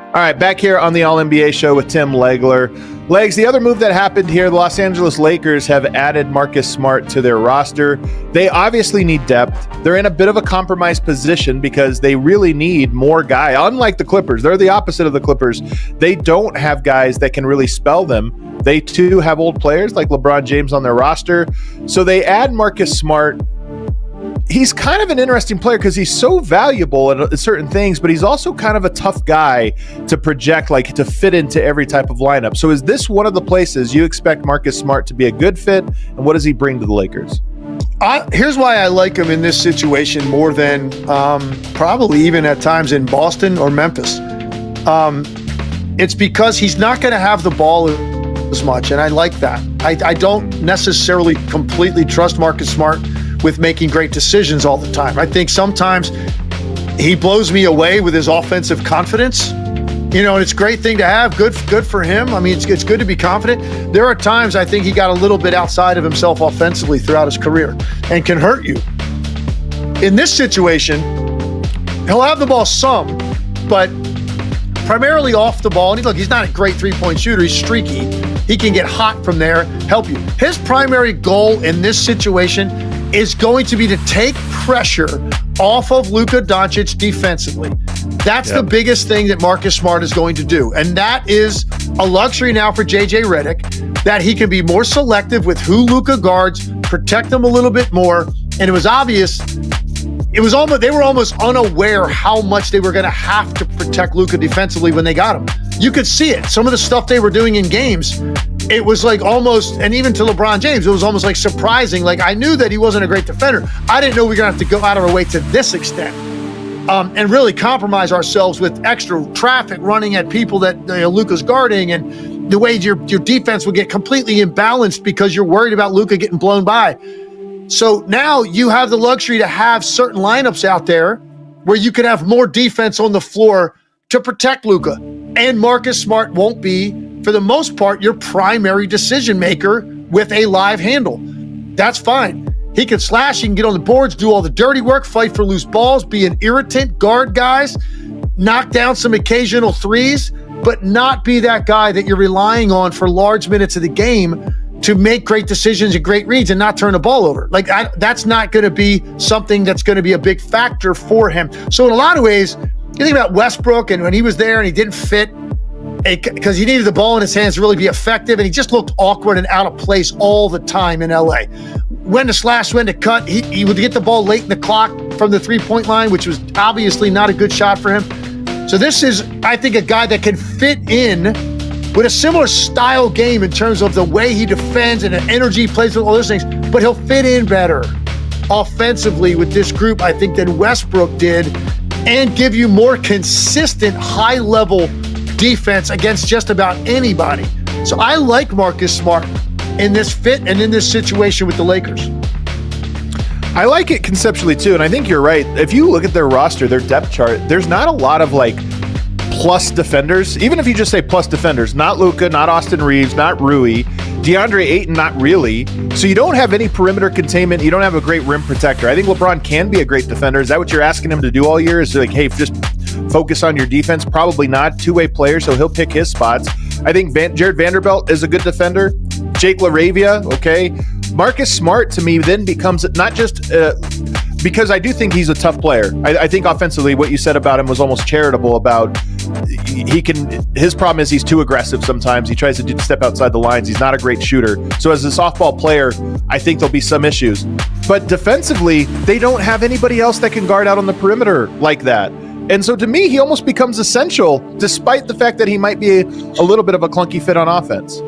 All right, back here on the All-NBA show with Tim Legler. Legs, the other move that happened here, the Los Angeles Lakers have added Marcus Smart to their roster. They obviously need depth. They're in a bit of a compromised position because they really need more guy. Unlike the Clippers, they're the opposite of the Clippers. They don't have guys that can really spell them. They too have old players like LeBron James on their roster. So they add Marcus Smart. He's kind of an interesting player because he's so valuable at certain things, but he's also kind of a tough guy to project, like to fit into every type of lineup. So is this one of the places you expect Marcus Smart to be a good fit? And what does he bring to the Lakers? Here's why I like him in this situation more than probably even at times in Boston or Memphis. It's because he's not going to have the ball as much, and I like that. I don't necessarily completely trust Marcus Smart with making great decisions all the time. I think sometimes he blows me away with his offensive confidence. You know, and it's a great thing to have. Good for him. I mean, it's good to be confident. There are times I think he got a little bit outside of himself offensively throughout his career and can hurt you. In this situation, he'll have the ball some, but primarily off the ball. And look, he's not a great three-point shooter. He's streaky. He can get hot from there, help you. His primary goal in this situation is going to be to take pressure off of Luka Doncic defensively. That's the biggest thing that Marcus Smart is going to do. And that is a luxury now for JJ Redick, that he can be more selective with who Luka guards, protect them a little bit more. And it was obvious, they were almost unaware how much they were going to have to protect Luka defensively when they got him. You could see it. Some of the stuff they were doing in games, it was like almost, and even to LeBron James, it was almost like surprising. Like, I knew that he wasn't a great defender. I didn't know we were going to have to go out of our way to this extent and really compromise ourselves with extra traffic running at people that Luka's guarding, and the way your defense will get completely imbalanced because you're worried about Luka getting blown by. So now you have the luxury to have certain lineups out there where you could have more defense on the floor to protect Luka. And Marcus Smart won't be, for the most part, your primary decision maker with a live handle. That's fine. He can slash, he can get on the boards, do all the dirty work, fight for loose balls, be an irritant, guard guys, knock down some occasional threes, but not be that guy that you're relying on for large minutes of the game to make great decisions and great reads and not turn the ball over. That's not going to be something that's going to be a big factor for him. So in a lot of ways, you think about Westbrook, and when he was there and he didn't fit because he needed the ball in his hands to really be effective, and he just looked awkward and out of place all the time in LA. When to slash, when to cut, he would get the ball late in the clock from the three-point line, which was obviously not a good shot for him. So this is, I think, a guy that can fit in with a similar style game in terms of the way he defends and the energy he plays with, all those things, but he'll fit in better offensively with this group, I think, than Westbrook did, and give you more consistent high-level defense against just about anybody. So I like Marcus Smart in this fit and in this situation with the Lakers. I like it conceptually too, and I think you're right. If you look at their roster, their depth chart, there's not a lot of plus defenders. Even if you just say plus defenders, not Luka, not Austin Reeves, not Rui, DeAndre Ayton, not really. So you don't have any perimeter containment. You don't have a great rim protector. I think LeBron can be a great defender. Is that what you're asking him to do all year? Is like, hey, just focus on your defense? Probably not. Two-way player, so he'll pick his spots. I think Jared Vanderbilt is a good defender. Jake LaRavia, okay. Marcus Smart, to me, then becomes not just because I do think he's a tough player. I think offensively what you said about him was almost charitable about his problem is he's too aggressive sometimes. He tries to step outside the lines. He's not a great shooter. So as a softball player, I think there'll be some issues. But defensively, they don't have anybody else that can guard out on the perimeter like that. And so to me, he almost becomes essential, despite the fact that he might be a little bit of a clunky fit on offense.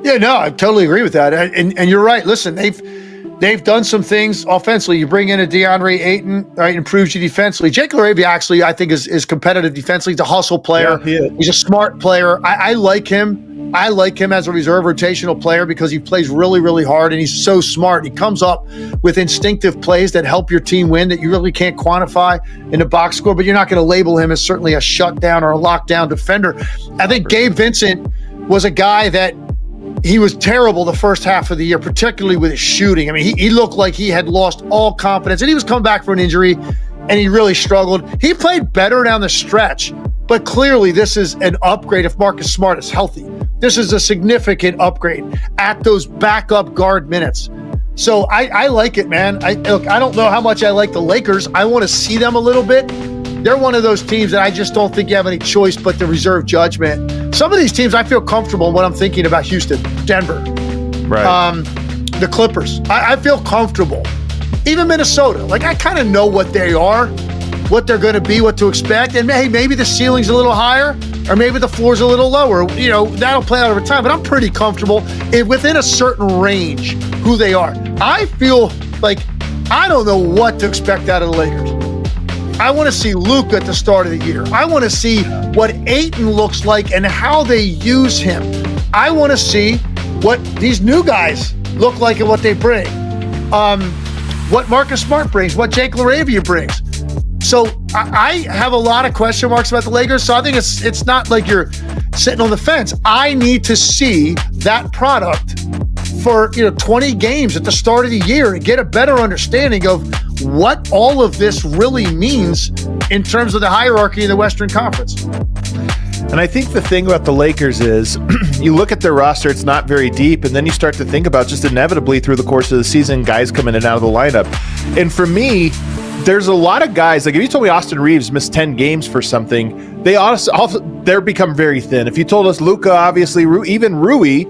Yeah, no, I totally agree with that. And you're right. Listen, they've done some things offensively. You bring in a DeAndre Ayton, right, improves you defensively. Jake LaRavia actually, I think, is competitive defensively. He's a hustle player. Yeah, he's a smart player. I like him. I like him as a reserve rotational player because he plays really, really hard, and he's so smart. He comes up with instinctive plays that help your team win that you really can't quantify in the box score, but you're not going to label him as certainly a shutdown or a lockdown defender. I think Gabe Vincent was a guy that he was terrible the first half of the year, particularly with his shooting. I mean, he looked like he had lost all confidence, and he was coming back from an injury, and he really struggled. He played better down the stretch, But clearly, this is an upgrade if Marcus Smart is healthy. This is a significant upgrade at those backup guard minutes. So I like it, man. Look, I don't know how much I like the Lakers. I want to see them a little bit. They're one of those teams that I just don't think you have any choice but to reserve judgment. Some of these teams, I feel comfortable when I'm thinking about Houston, Denver, the Clippers. I feel comfortable. Even Minnesota. Like, I kind of know what they are, what they're going to be, what to expect. And hey, maybe the ceiling's a little higher or maybe the floor's a little lower. You know, that'll play out over time. But I'm pretty comfortable within a certain range who they are. I feel like I don't know what to expect out of the Lakers. I want to see Luka at the start of the year. I want to see what Ayton looks like and how they use him. I want to see what these new guys look like and what they bring. What Marcus Smart brings, what Jake LaRavia brings. So I have a lot of question marks about the Lakers. So I think it's not like you're sitting on the fence. I need to see that product for 20 games at the start of the year and get a better understanding of what all of this really means in terms of the hierarchy in the Western Conference. And I think the thing about the Lakers is you look at their roster, it's not very deep, and then you start to think about just inevitably through the course of the season, guys come in and out of the lineup. And for me, there's a lot of guys, like if you told me Austin Reeves missed 10 games for something, they're become very thin. If you told us Luka, obviously, even Rui,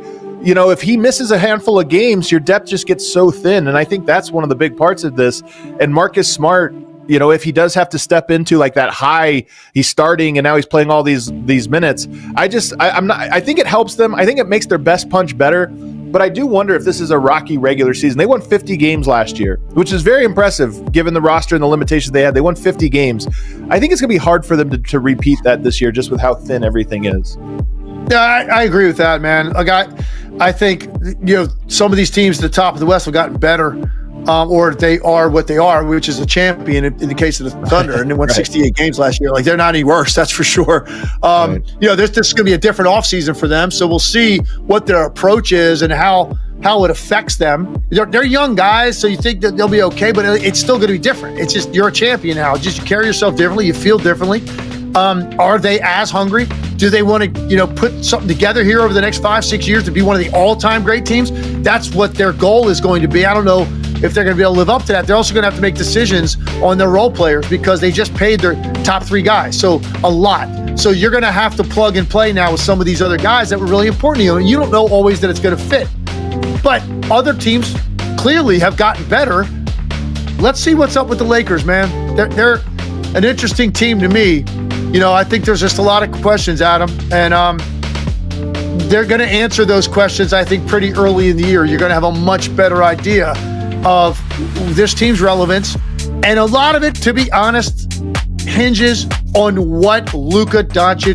if he misses a handful of games, your depth just gets so thin. And I think that's one of the big parts of this. And Marcus Smart, if he does have to step into like that high, he's starting and now he's playing all these minutes. I think it helps them. I think it makes their best punch better. But I do wonder if this is a rocky regular season. They won 50 games last year, which is very impressive given the roster and the limitations they had. They won 50 games. I think it's going to be hard for them to repeat that this year just with how thin everything is. Yeah, I agree with that, man. Like I think some of these teams at the top of the West have gotten better, or they are what they are, which is a champion in the case of the Thunder, and they won 68 games last year. Like, they're not any worse, that's for sure. This is going to be a different offseason for them, so we'll see what their approach is and how it affects them. They're young guys, so you think that they'll be okay, but it's still going to be different. It's just you're a champion now. Just you carry yourself differently, you feel differently. Are they as hungry? Do they want to, put something together here over the next 5-6 years to be one of the all-time great teams? That's what their goal is going to be. I don't know if they're going to be able to live up to that. They're also going to have to make decisions on their role players because they just paid their top 3 guys. So a lot. So you're going to have to plug and play now with some of these other guys that were really important to you. And you don't know always that it's going to fit. But other teams clearly have gotten better. Let's see what's up with the Lakers, man. They're an interesting team to me. I think there's just a lot of questions, Adam, and they're going to answer those questions, I think, pretty early in the year. You're going to have a much better idea of this team's relevance, and a lot of it, to be honest, hinges on what Luka Doncic